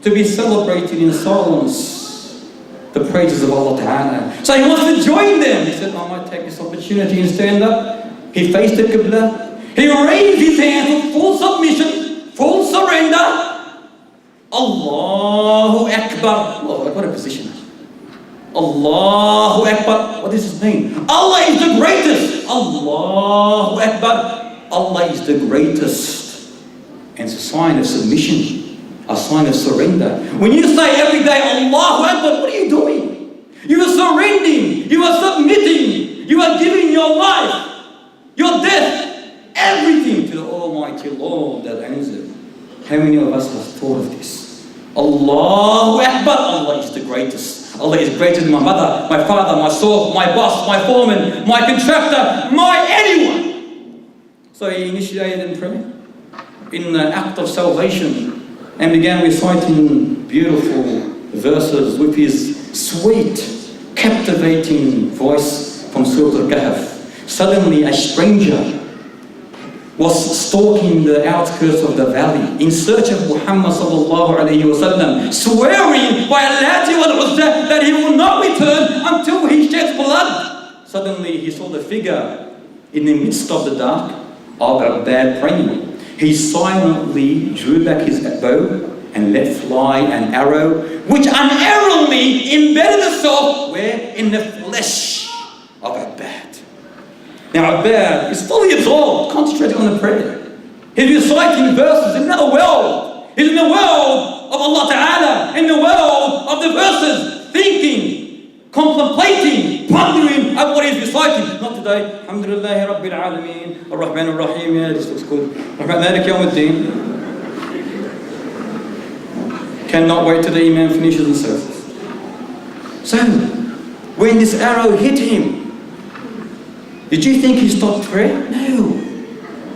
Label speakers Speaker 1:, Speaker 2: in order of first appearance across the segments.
Speaker 1: to be celebrating in silence the praises of Allah Ta'ala. So he wants to join them. He said, I might take this opportunity and stand up. He faced the Qibla. He raised his hands with full submission, full surrender. Allahu Akbar. Allahu Akbar, what a position. Allahu Akbar. What does this mean? Allah is the greatest. Allahu Akbar. Allah is the greatest. And it's a sign of submission. A sign of surrender. When you say every day, Allahu Akbar, what are you doing? You are surrendering. You are submitting. You are giving your life, your death, everything to the Almighty Lord that owns it. How many of us have thought of this? Allahu Akbar. Allah is the greatest. Allah is greater than my mother, my father, my source, my boss, my foreman, my contractor, my anyone. So he initiated in prayer, in the act of salvation, and began reciting beautiful verses with his sweet, captivating voice from Surah Al-Kahf. Suddenly a stranger was stalking the outskirts of the valley in search of Muhammad sallallahu alayhi wa sallam, swearing by Allah wal Uzza that he will not return until he sheds blood. Suddenly he saw the figure in the midst of the dark of Baghdad praying. He silently drew back his bow and let fly an arrow, which unerringly embedded itself where? In the flesh of Abbad. Now Abbad is fully absorbed, concentrating on the prayer. He's reciting verses in another world. He's in the world of Allah Ta'ala, in the world of the verses, thinking, contemplating, pondering at what he's reciting. Not today. Alhamdulillahi Rabbil Alameen, Ar-Rahman Ar-Rahim. Yeah, this looks good. Ar-Rahman Malik Yawmuddin. Cannot wait till the Imam finishes the service. So, when this arrow hit him, did you think he stopped prayer? No.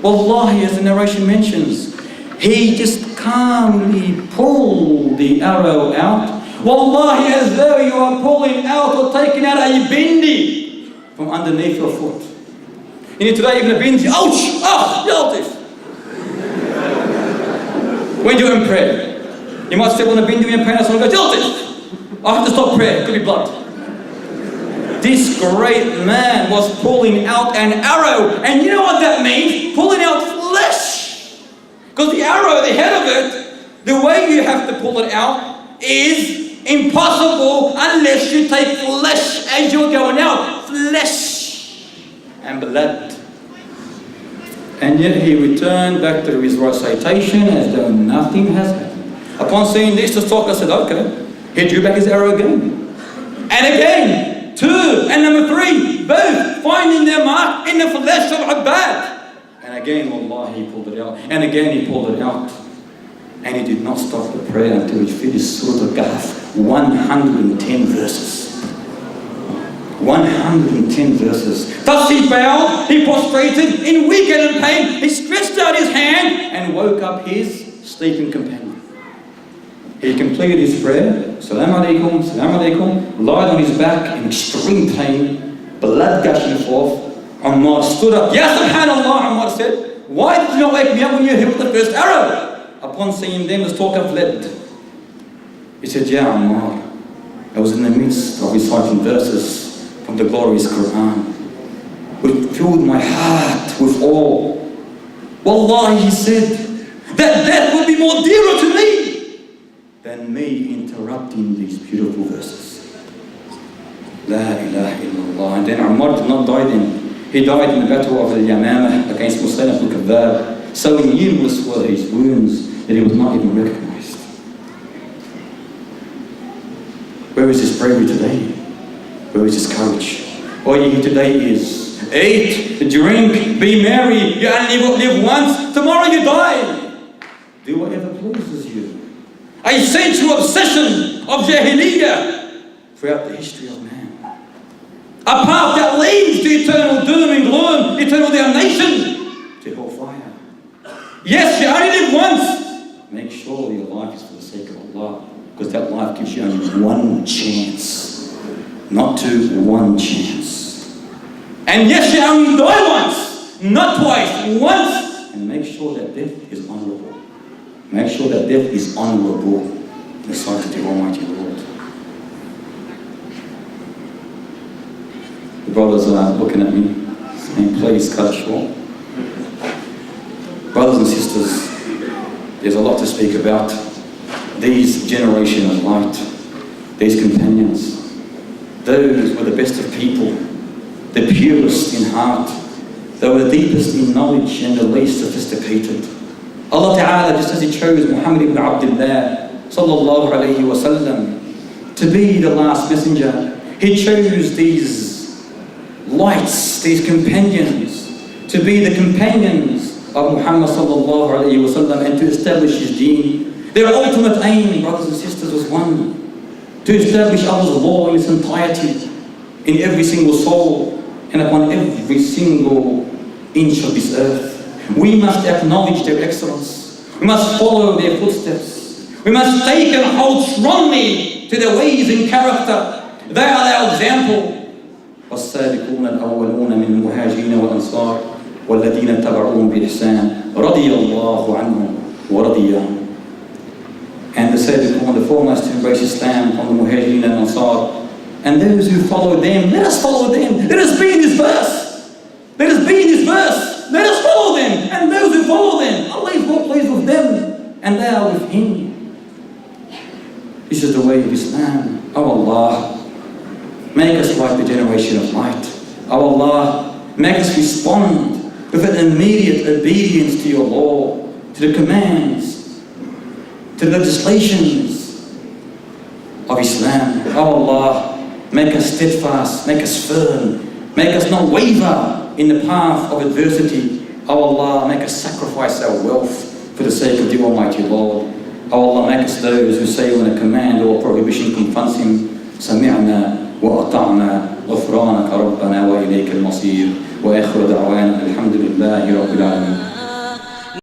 Speaker 1: Wallahi, as the narration mentions, he just calmly pulled the arrow out. Wallahi, as though you are pulling out or taking out a bindi from underneath your foot. You need today even a bindi. Ouch! Ah! Relative. When you're in prayer, you might step on a bindi when you're praying, and someone goes, relative! I have to stop prayer, it could be blood. This great man was pulling out an arrow, and you know what that means? Pulling out flesh. Because the arrow, the head of it, the way you have to pull it out is impossible unless you take flesh as you're going out. Flesh and blood. And yet he returned back to his recitation as though nothing has happened. Upon seeing this, the stalker said, okay. He drew back his arrow again. And again. 2 and number 3, both finding their mark in the flesh of Abbad. And again, wallah, he pulled it out. And again, he pulled it out. And he did not stop the prayer until he finished Surah Al-Kahf. 110 verses. 110 verses. Thus he bowed, he prostrated in weak and in pain. He stretched out his hand and woke up his sleeping companion. He completed his prayer, Salaam alaikum, Salaam alaikum, lied on his back in extreme pain, blood gushing forth. Ammar stood up. Ya subhanallah, Ammar said, why did you not wake me up when you hit the first arrow? Upon seeing them, the stalker fled. He said, Ya Ammar, I was in the midst of reciting verses from the glorious Qur'an, which filled my heart with awe. Wallahi, he said, that death would be more dearer to me than me interrupting these beautiful verses. La ilaha illallah. And then Ammar did not die then. He died in the battle of Al-Yamamah against Musaylim al-Kadhab. So numerous were his wounds that he was not even recognized. Where is his bravery today? Where is his courage? All you hear today is, eat, drink, be merry. You only live once. Tomorrow you die. Do whatever pleases you. A central obsession of Jahiliyyah throughout the history of man. A path that leads to eternal doom and gloom, eternal damnation, to hellfire. Yes, you only live once. Make sure your life is for the sake of Allah, because that life gives you only one chance, not two, one chance. And yes, you only die once, not twice, once. And make sure that death is honorable. Make sure that death is honorable. the sight of the Almighty Lord. The brothers are looking at me, saying, please cut it short. Brothers and sisters, there's a lot to speak about. These generation of light, these companions, those were the best of people, the purest in heart, they were the deepest in knowledge and the least sophisticated. Allah Ta'ala, just as He chose Muhammad ibn Abdullah sallallahu alayhi wa sallam to be the last messenger, He chose these lights, these companions, to be the companions of Muhammad sallallahu alayhi wa sallam and to establish His deen. Their ultimate aim, brothers and sisters, was one: to establish Allah's law in its entirety, in every single soul and upon every single inch of this earth. We must acknowledge their excellence. We must follow their footsteps. We must take and hold strongly to their ways and character. They are our example. والسابقون الأولون من المهاجرين والأنصار والذين اتبعوهم بإحسان رضي الله عنهم ورضي عنهم. And the Sabiqun, the foremost to embrace Islam from the Muhajirin and Ansar, and those who follow them, let us follow them. Let us be in this verse. Let us be in this verse. Let us follow them. And those who follow them, Allah is well pleased with them, and they are with Him. This is the way of Islam. Oh Allah, make us like the generation of light. Oh Allah, make us respond with an immediate obedience to Your law, to the commands, to the legislations of Islam. Oh Allah, make us steadfast, make us firm, make us not waver in the path of adversity. Oh Allah, make us sacrifice our wealth for the sake of the Almighty Lord. Oh Allah, make us those who say when a command or prohibition confronts Him, سمعنا وأطعنا غفرانك ربنا وإليك المصير وآخر دعوانا الحمد لله رب العالمين.